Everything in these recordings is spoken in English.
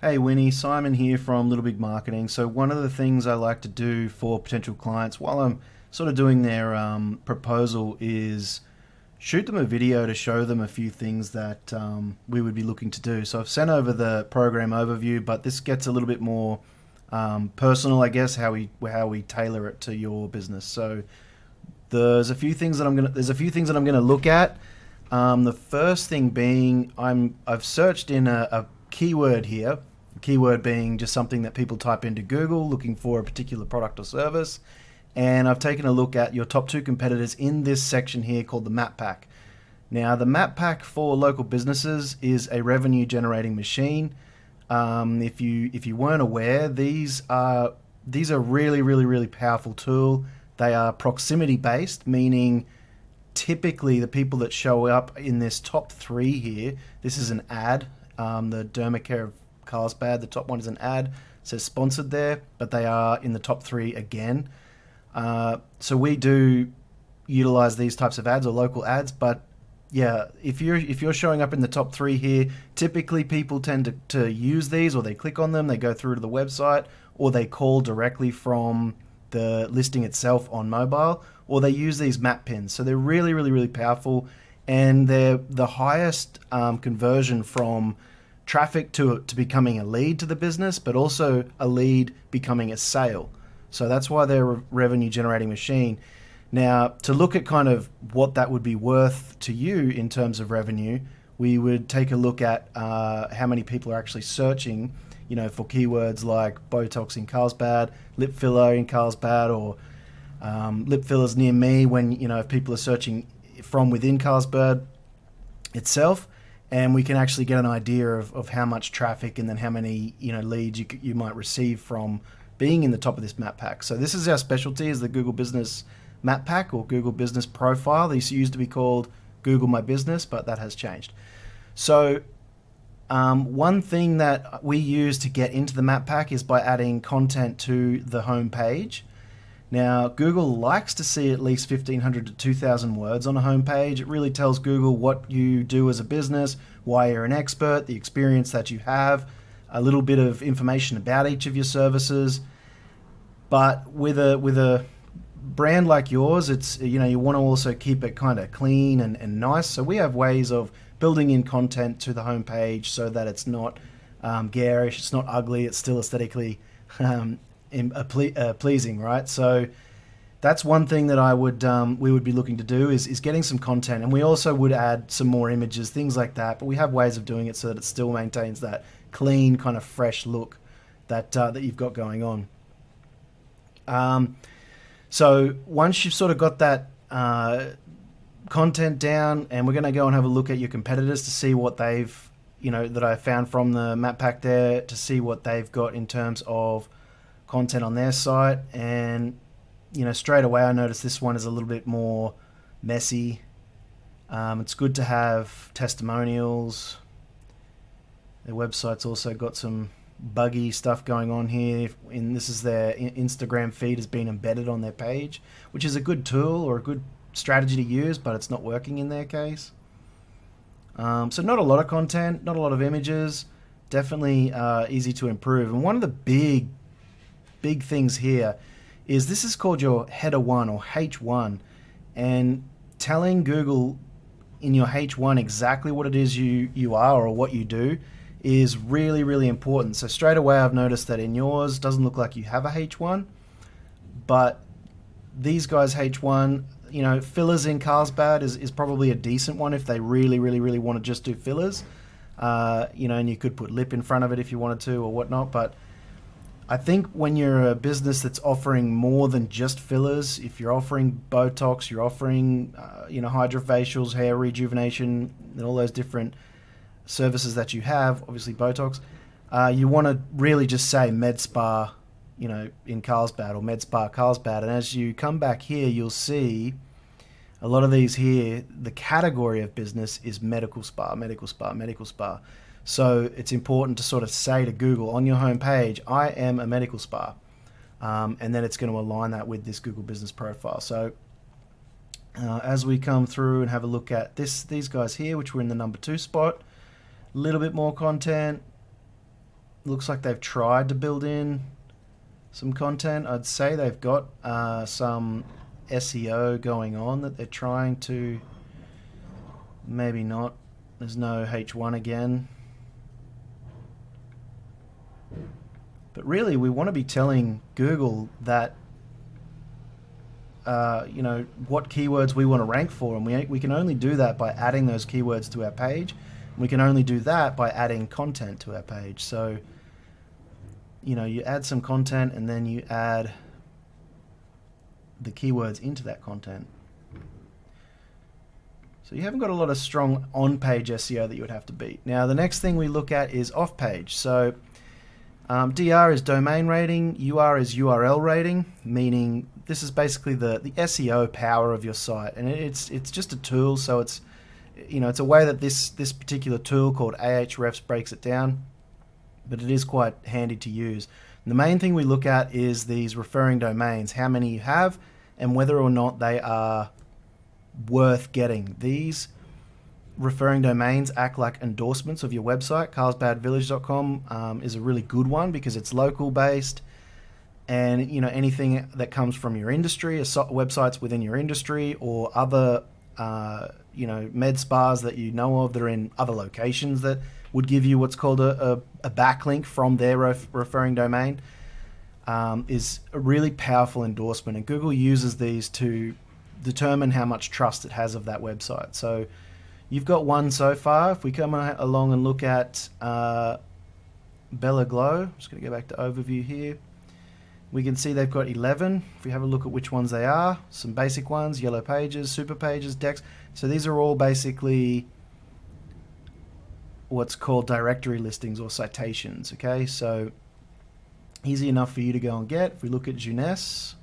Hey Winnie, Simon here from Little Big Marketing. So one of the things I like to do for potential clients while I'm sort of doing their proposal is shoot them a video to show them a few things that we would be looking to do. So I've sent over the program overview, but this gets a little bit more personal, I guess, how we tailor it to your business. So there's a few things that I'm gonna look at. The first thing being I've searched in a keyword here. Keyword being just something that people type into Google looking for a particular product or service. And I've taken a look at your top two competitors in this section here called the Map Pack. Now, the Map Pack for local businesses is a revenue generating machine. If you weren't aware, these are really powerful tool. They are proximity based, meaning typically the people that show up in this top three here. This is an ad. The Dermacare of Carlsbad, the top one is an ad. It says sponsored there, but they are in the top three again. So we do utilize these types of ads or local ads, but yeah, if you're showing up in the top three here, typically people tend to use these, or they click on them, they go through to the website, or they call directly from the listing itself on mobile, or they use these map pins. So they're really powerful, and they're the highest conversion from traffic to becoming a lead to the business, but also a lead becoming a sale. So that's why they're a revenue generating machine. Now, to look at kind of what that would be worth to you in terms of revenue, we would take a look at how many people are actually searching, for keywords like Botox in Carlsbad, lip filler in Carlsbad, or lip fillers near me. When if people are searching from within Carlsbad itself, and we can actually get an idea of how much traffic and then how many leads you might receive from being in the top of this map pack. So this is our specialty, is the Google Business Map Pack or Google Business Profile. These used to be called Google My Business, but that has changed. So one thing that we use to get into the map pack is by adding content to the home page. Now, Google likes to see at least 1,500 to 2,000 words on a homepage. It really tells Google what you do as a business, why you're an expert, the experience that you have, a little bit of information about each of your services. But with a brand like yours, it's you want to also keep it kind of clean and nice. So we have ways of building in content to the homepage so that it's not garish, it's not ugly, it's still aesthetically pleasing, right? So that's one thing that we would be looking to do is getting some content, and we also would add some more images, things like that. But we have ways of doing it so that it still maintains that clean, kind of fresh look that you've got going on. So once you've sort of got that content down, and we're going to go and have a look at your competitors to see what they've, that I found from the map pack there, to see what they've got in terms of content on their site. And straight away I noticed this one is a little bit more messy. It's good to have testimonials. Their website's also got some buggy stuff going on here. This is their Instagram feed has been embedded on their page, which is a good tool or a good strategy to use, but it's not working in their case. So not a lot of content, not a lot of images, definitely easy to improve. And one of the big things here is this is called your header 1 or H1, and telling Google in your H1 exactly what it is you are or what you do is really important. So straight away I've noticed that in yours doesn't look like you have a H1, but these guys H1, fillers in Carlsbad is probably a decent one if they really want to just do fillers, and you could put lip in front of it if you wanted to or whatnot. But I think when you're a business that's offering more than just fillers, if you're offering Botox, you're offering hydrofacials, hair rejuvenation, and all those different services that you have, obviously Botox, you want to really just say med spa, in Carlsbad, or med spa Carlsbad. And as you come back here, you'll see a lot of these here, the category of business is medical spa. So it's important to sort of say to Google on your homepage, I am a medical spa. And then it's going to align that with this Google Business Profile. So as we come through and have a look at these guys here, which were in the number 2 spot, a little bit more content, looks like they've tried to build in some content. I'd say they've got some SEO going on that they're trying to, maybe not. There's no H1 again. But really, we want to be telling Google that, what keywords we want to rank for, and we can only do that by adding those keywords to our page. We can only do that by adding content to our page. So, you add some content and then you add the keywords into that content. So you haven't got a lot of strong on-page SEO that you would have to beat. Now, the next thing we look at is off-page. So DR is domain rating, UR is URL rating, meaning this is basically the SEO power of your site, and it's just a tool. So it's it's a way that this particular tool called Ahrefs breaks it down, but it is quite handy to use. And the main thing we look at is these referring domains, how many you have, and whether or not they are worth getting. These referring domains act like endorsements of your website. carlsbadvillage.com is a really good one because it's local based, and anything that comes from your industry, websites within your industry, or other med spas that you know of that are in other locations that would give you what's called a backlink from their referring domain, is a really powerful endorsement, and Google uses these to determine how much trust it has of that website. So you've got one so far. If we come along and look at Bella Glow, I'm just going to go back to overview here. We can see they've got 11. If we have a look at which ones they are, some basic ones, yellow pages, super pages, decks. So these are all basically what's called directory listings or citations. Okay, so easy enough for you to go and get. If we look at Jeunesse,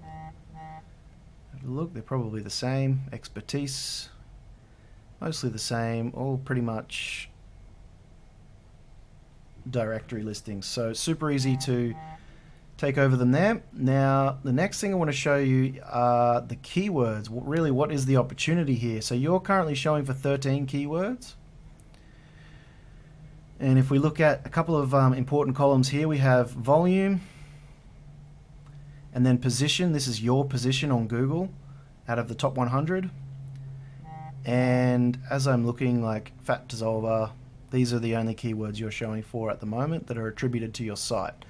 have a look, they're probably the same. Expertise, mostly the same, all pretty much directory listings. So super easy to take over them there. Now, the next thing I want to show you are the keywords. Really, what is the opportunity here? So you're currently showing for 13 keywords. And if we look at a couple of important columns here, we have volume and then position. This is your position on Google out of the top 100. And as I'm looking, like fat dissolver, these are the only keywords you're showing for at the moment that are attributed to your site.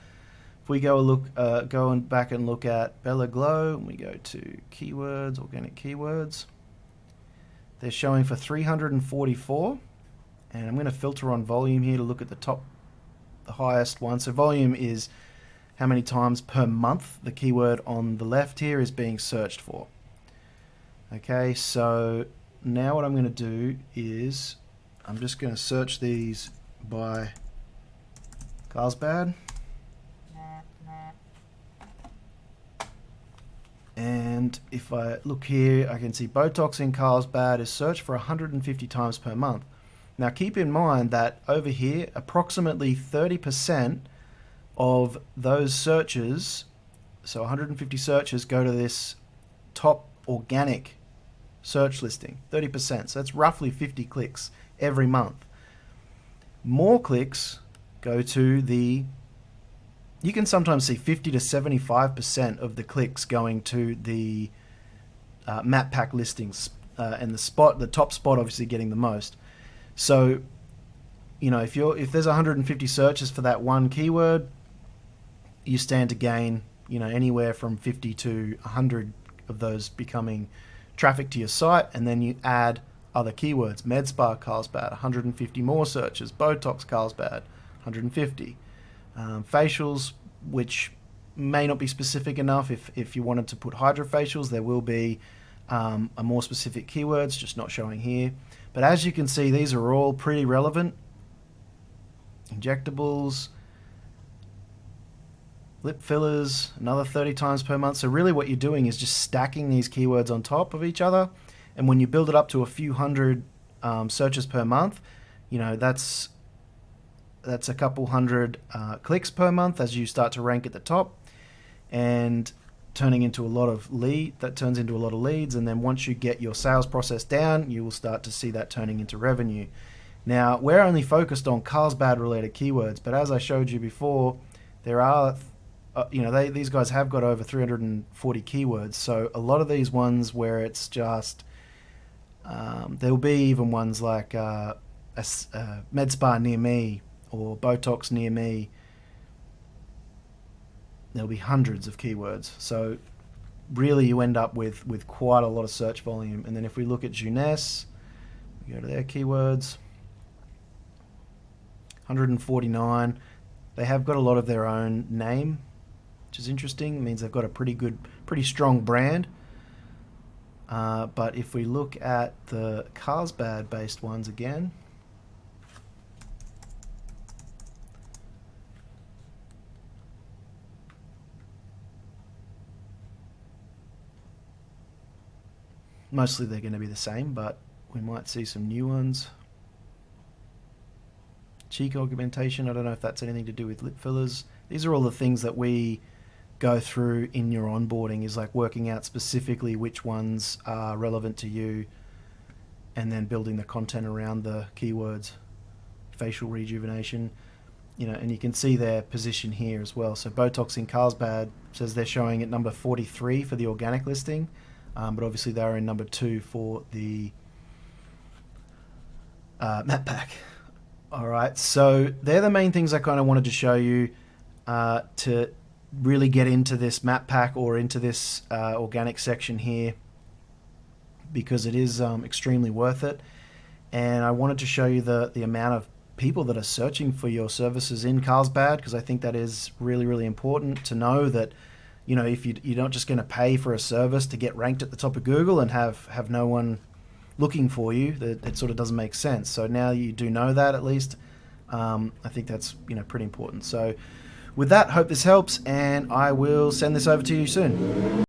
If we go back and look at Bella Glow, and we go to keywords, organic keywords, they're showing for 344. And I'm going to filter on volume here to look at the highest one. So volume is how many times per month the keyword on the left here is being searched for. Okay, so now what I'm going to do is I'm just going to search these by Carlsbad. And if I look here, I can see Botox in Carlsbad is searched for 150 times per month. Now keep in mind that over here, approximately 30% of those searches, so 150 searches, go to this top organic search listing, 30%. So that's roughly 50 clicks every month. More clicks go to you can sometimes see 50 to 75% of the clicks going to the map pack listings, and the top spot obviously getting the most. So, if there's 150 searches for that one keyword, you stand to gain, anywhere from 50 to 100 of those becoming traffic to your site, and then you add other keywords. Med Spa Carlsbad, 150 more searches. Botox Carlsbad, 150. Facials, which may not be specific enough. If you wanted to put hydrofacials, there will be a more specific keywords, just not showing here. But as you can see, these are all pretty relevant. Injectables, lip fillers, another 30 times per month. So really what you're doing is just stacking these keywords on top of each other. And when you build it up to a few hundred searches per month, that's a couple hundred clicks per month as you start to rank at the top, and turning into a lot of turns into a lot of leads. And then once you get your sales process down, you will start to see that turning into revenue. Now, we're only focused on Carlsbad related keywords, but as I showed you before, there are, these guys have got over 340 keywords. So a lot of these ones where it's just, there'll be even ones like a med spa near me or Botox near me. There'll be hundreds of keywords. So really you end up with quite a lot of search volume. And then if we look at Jeunesse, we go to their keywords, 149. They have got a lot of their own name, which is interesting. It means they've got a pretty strong brand. But if we look at the Carlsbad based ones again, mostly they're going to be the same, but we might see some new ones. Cheek augmentation, I don't know if that's anything to do with lip fillers. These are all the things that we go through in your onboarding, is like working out specifically which ones are relevant to you and then building the content around the keywords. Facial rejuvenation, and you can see their position here as well. So Botox in Carlsbad says they're showing at number 43 for the organic listing, but obviously they're in number 2 for the map pack. All right, so they're the main things I kind of wanted to show you to really get into this map pack or into this organic section here, because it is extremely worth it. And I wanted to show you the amount of people that are searching for your services in Carlsbad, because I think that is really, really important to know that, if you're not just going to pay for a service to get ranked at the top of Google and have no one looking for you, that it sort of doesn't make sense. So now you do know that, at least. I think that's pretty important. So with that, hope this helps, and I will send this over to you soon.